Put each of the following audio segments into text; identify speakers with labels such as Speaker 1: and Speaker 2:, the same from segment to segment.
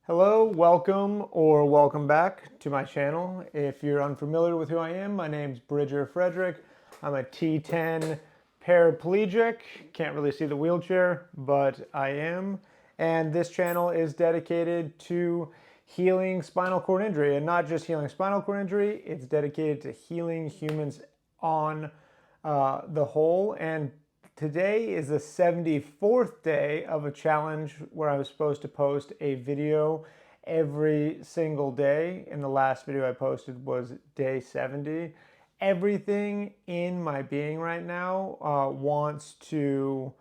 Speaker 1: Hello, welcome or welcome back to my channel. If you're unfamiliar with who I am, my name's Bridger Frederick. I'm a T10 paraplegic. Can't really see the wheelchair, but I am. And this channel is dedicated to healing spinal cord injury, and not just healing spinal cord injury, it's dedicated to healing humans on the whole. And today is the 74th day of a challenge where I was supposed to post a video every single day. And the last video I posted was day 70. Everything in my being right now wants to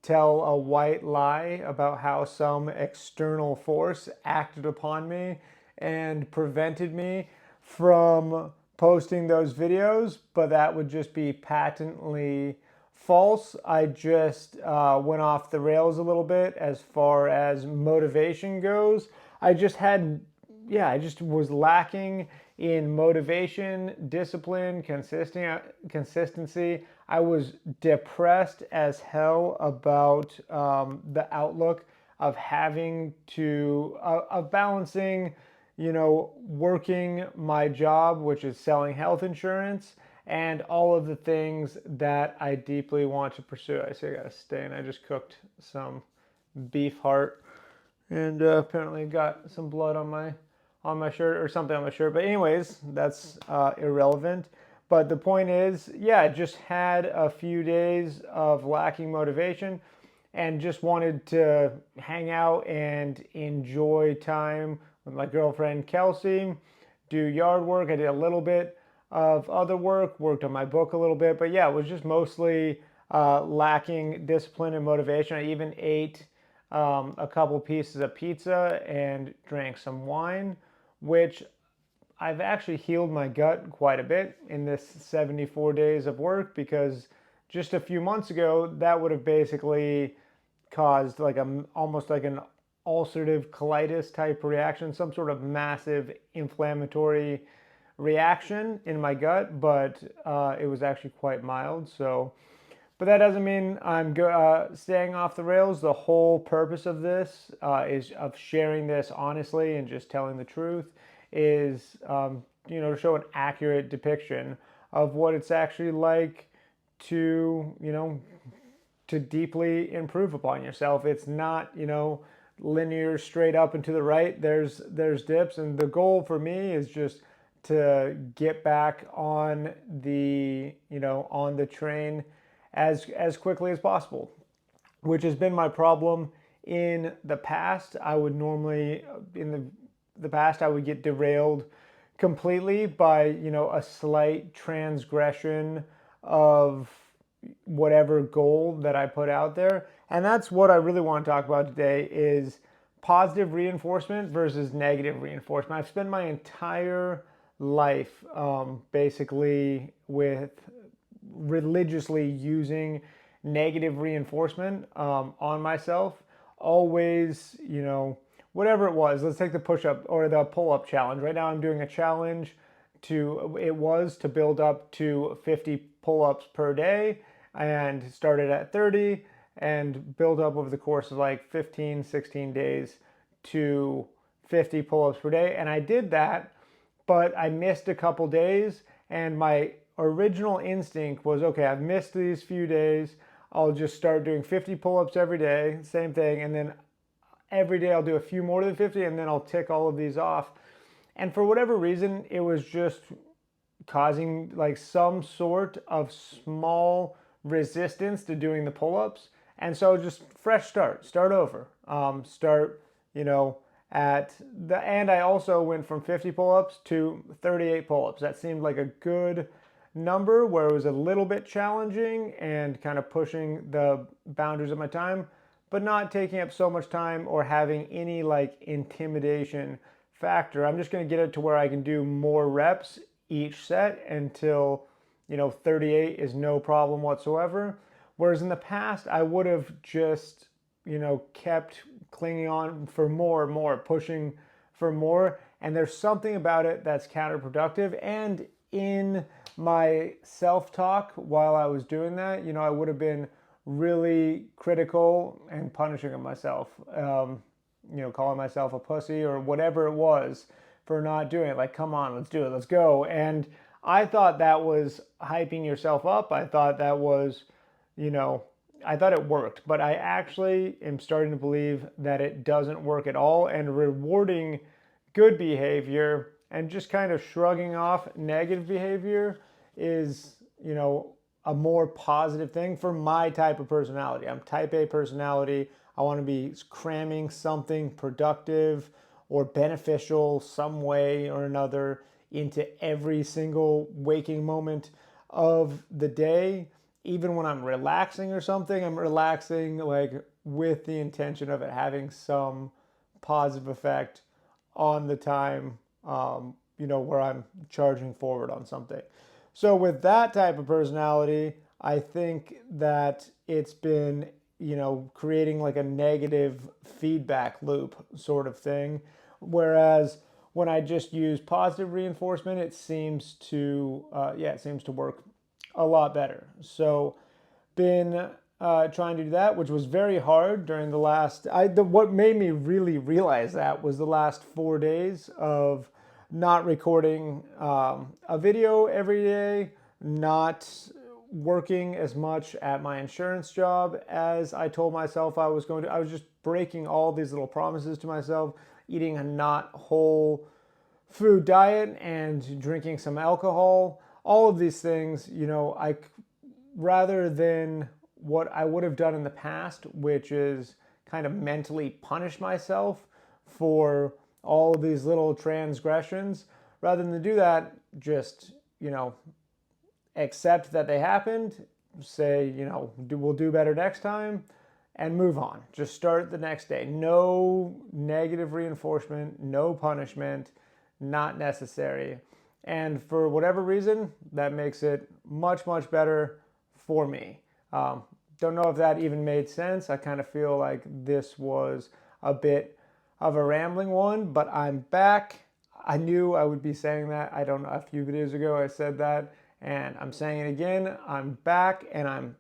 Speaker 1: tell a white lie about how some external force acted upon me and prevented me from posting those videos, but that would just be patently false. I just went off the rails a little bit as far as motivation goes. I just was lacking in motivation, discipline, consistency. I was depressed as hell about the outlook of having to, of balancing, working my job, which is selling health insurance, and all of the things that I deeply want to pursue. I say I gotta stay, and I just cooked some beef heart, and apparently got some blood on my shirt or something on my shirt. But anyways, that's irrelevant. But the point is, yeah, I just had a few days of lacking motivation and just wanted to hang out and enjoy time with my girlfriend Kelsey, do yard work. I did a little bit of other work, worked on my book a little bit, but yeah, it was just mostly lacking discipline and motivation. I even ate a couple pieces of pizza and drank some wine, which I've actually healed my gut quite a bit in this 74 days of work, because just a few months ago, that would have basically caused like almost like an ulcerative colitis type reaction, some sort of massive inflammatory reaction in my gut, but it was actually quite mild. So, but that doesn't mean I'm staying off the rails. The whole purpose of this is of sharing this honestly and just telling the truth is, to show an accurate depiction of what it's actually like to, to deeply improve upon yourself. It's not, linear straight up and to the right. There's dips, and the goal for me is just to get back on the train as quickly as possible, which has been my problem in the past. I would normally in the past I would get derailed completely by a slight transgression of whatever goal that I put out there. And that's what I really want to talk about today is positive reinforcement versus negative reinforcement. I've spent my entire life basically with religiously using negative reinforcement on myself. Always, whatever it was. Let's take the push-up or the pull-up challenge. Right now I'm doing a challenge to build up to 50 pull-ups per day, and started at 30 and build up over the course of like 15, 16 days to 50 pull-ups per day. And I did that, but I missed a couple days, and my original instinct was, okay, I've missed these few days. I'll just start doing 50 pull-ups every day, same thing, and then every day I'll do a few more than 50, and then I'll tick all of these off. And for whatever reason, it was just causing like some sort of small resistance to doing the pull-ups. And so just fresh start over, start, at the end. I also went from 50 pull-ups to 38 pull-ups. That seemed like a good number where it was a little bit challenging and kind of pushing the boundaries of my time, but not taking up so much time or having any like intimidation factor. I'm just going to get it to where I can do more reps each set until 38 is no problem whatsoever. Whereas in the past, I would have just kept clinging on for more and more, pushing for more. And there's something about it that's counterproductive. And in my self-talk while I was doing that, I would have been really critical and punishing of myself. calling myself a pussy or whatever it was for not doing it. Like, come on, let's do it, let's go. And I thought that was hyping yourself up. I thought that was, you know, I thought it worked, but I actually am starting to believe that it doesn't work at all. And rewarding good behavior and just kind of shrugging off negative behavior is, a more positive thing for my type of personality. I'm type A personality. I want to be cramming something productive or beneficial some way or another into every single waking moment of the day. Even when I'm relaxing or something, I'm relaxing like with the intention of it having some positive effect on the time, where I'm charging forward on something. So with that type of personality, I think that it's been, creating like a negative feedback loop sort of thing. Whereas when I just use positive reinforcement, it seems to work a lot better. So been trying to do that, which was very hard during the last. What made me really realize that was the last 4 days of not recording a video every day, not working as much at my insurance job as I told myself I was going to. I was just breaking all these little promises to myself, eating a not whole food diet and drinking some alcohol. All of these things, I rather than what I would have done in the past, which is kind of mentally punish myself for all of these little transgressions, rather than do that, just, accept that they happened, say, we'll do better next time, and move on. Just start the next day. No negative reinforcement, no punishment, not necessary. And for whatever reason, that makes it much, much better for me. Don't know if that even made sense. I kind of feel like this was a bit of a rambling one, but I'm back. I knew I would be saying that. I don't know, a few videos ago I said that, and I'm saying it again. I'm back, and I'm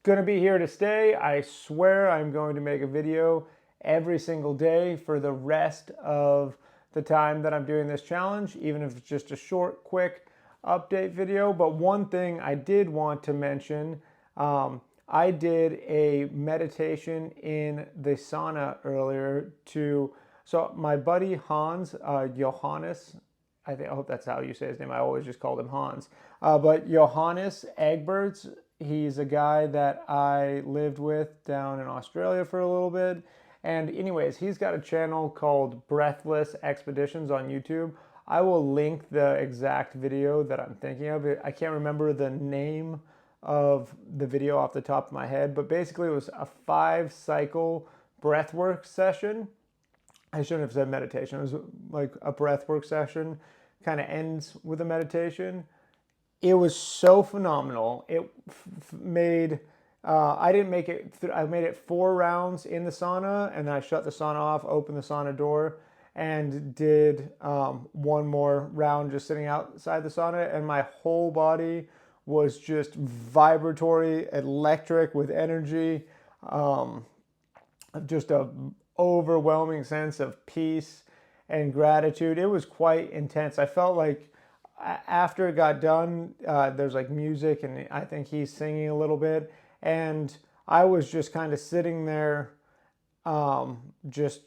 Speaker 1: gonna be here to stay. I swear I'm going to make a video every single day for the rest of the time that I'm doing this challenge, even if it's just a short, quick update video. But one thing I did want to mention, I did a meditation in the sauna earlier so my buddy Hans, Johannes, I hope that's how you say his name. I always just called him Hans. But Johannes Egberts, he's a guy that I lived with down in Australia for a little bit. And anyways, he's got a channel called Breathless Expeditions on YouTube. I will link the exact video that I'm thinking of. I can't remember the name of the video off the top of my head, but basically it was a 5-cycle breathwork session. I shouldn't have said meditation. It was like a breathwork session, kind of ends with a meditation. It was so phenomenal. It made, I didn't make it, I made it 4 rounds in the sauna, and then I shut the sauna off, opened the sauna door, and did one more round just sitting outside the sauna, and my whole body was just vibratory, electric with energy, just a overwhelming sense of peace and gratitude. It was quite intense. I felt like after it got done, there's like music, and I think he's singing a little bit, and I was just kind of sitting there, just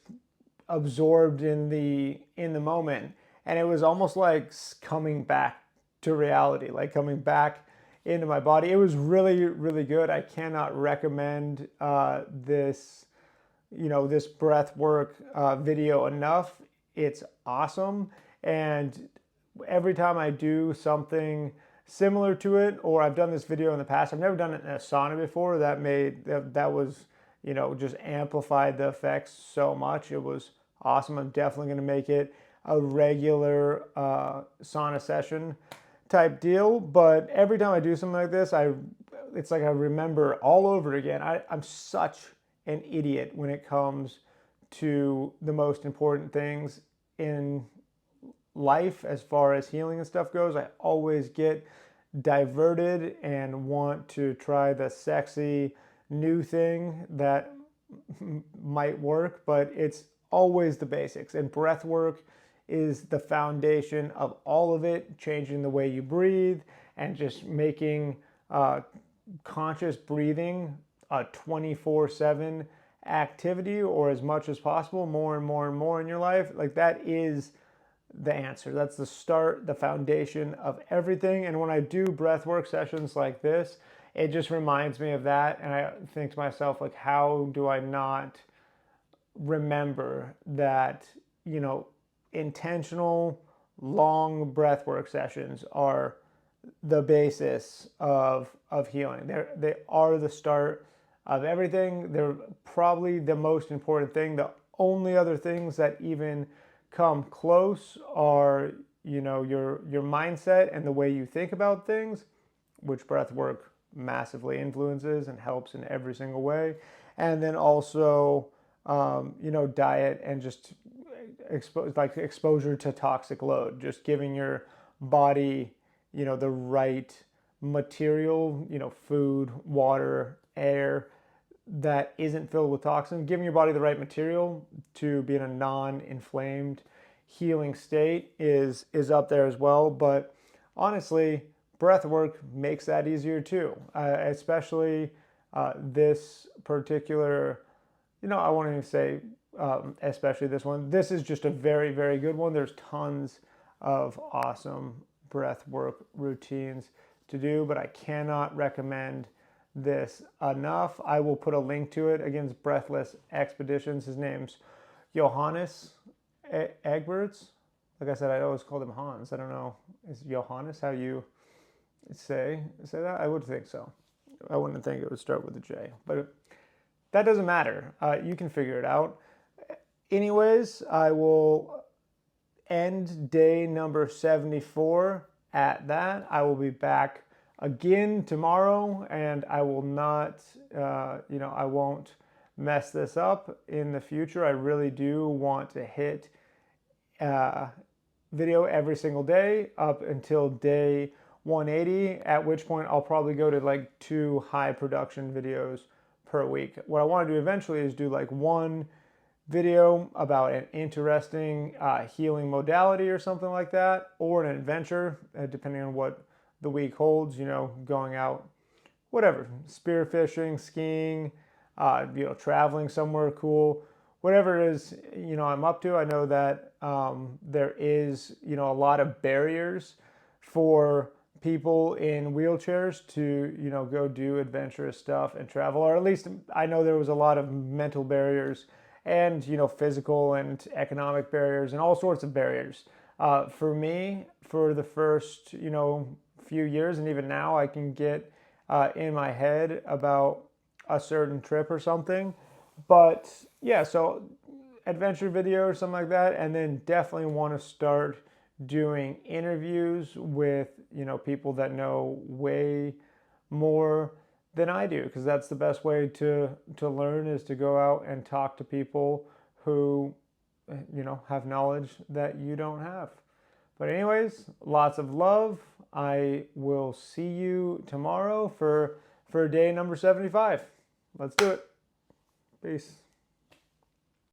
Speaker 1: absorbed in the moment, and it was almost like coming back to reality, like coming back into my body. It was really, really good. I cannot recommend this breath work video enough. It's awesome. And every time I do something similar to it, or I've done this video in the past, I've never done it in a sauna before, that was, just amplified the effects so much. It was awesome. I'm definitely going to make it a regular sauna session type deal. But every time I do something like this, it's like I remember all over again. I'm such an idiot when it comes to the most important things in life as far as healing and stuff goes. I always get diverted and want to try the sexy new thing that might work, but it's always the basics. And breath work is the foundation of all of it, changing the way you breathe and just making conscious breathing a 24/7 activity, or as much as possible, more and more and more in your life. Like, that is the answer. That's the start, the foundation of everything. And when I do breath work sessions like this, it just reminds me of that. And I think to myself, like, how do I not remember that, intentional long breath work sessions are the basis of healing. They are the start of everything. They're probably the most important thing. The only other things that even come close are, your mindset and the way you think about things, which breath work massively influences and helps in every single way. And then also, diet and just exposure to toxic load, just giving your body, the right material, food, water, air that isn't filled with toxins, giving your body the right material to be in a non-inflamed, healing state is up there as well. But honestly, breath work makes that easier too, especially this particular, I won't even say especially this one. This is just a very, very good one. There's tons of awesome breath work routines to do, but I cannot recommend this enough. I will put a link to it against Breathless Expeditions. His name's Johannes Egberts. Like I said, I always called him Hans. I don't know, is Johannes how you say that? I would think so. I wouldn't think it would start with a J, but that doesn't matter. You can figure it out. Anyways, I will end day number 74 at that. I will be back again tomorrow, and I will not, I won't mess this up in the future. I really do want to hit video every single day up until day 180, at which point I'll probably go to like 2 high production videos per week. What I want to do eventually is do like 1 video about an interesting healing modality or something like that, or an adventure, depending on what the week holds, going out, whatever, spearfishing, skiing, traveling somewhere cool, whatever it is, I'm up to. I know that there is, a lot of barriers for people in wheelchairs to, go do adventurous stuff and travel, or at least I know there was a lot of mental barriers and, physical and economic barriers and all sorts of barriers. For me, for the first, few years, and even now, I can get in my head about a certain trip or something. But yeah, so adventure video or something like that, and then definitely want to start doing interviews with, people that know way more than I do, because that's the best way to learn, is to go out and talk to people who, have knowledge that you don't have. But anyways, lots of love. I will see you tomorrow for day number 75. Let's do it. Peace.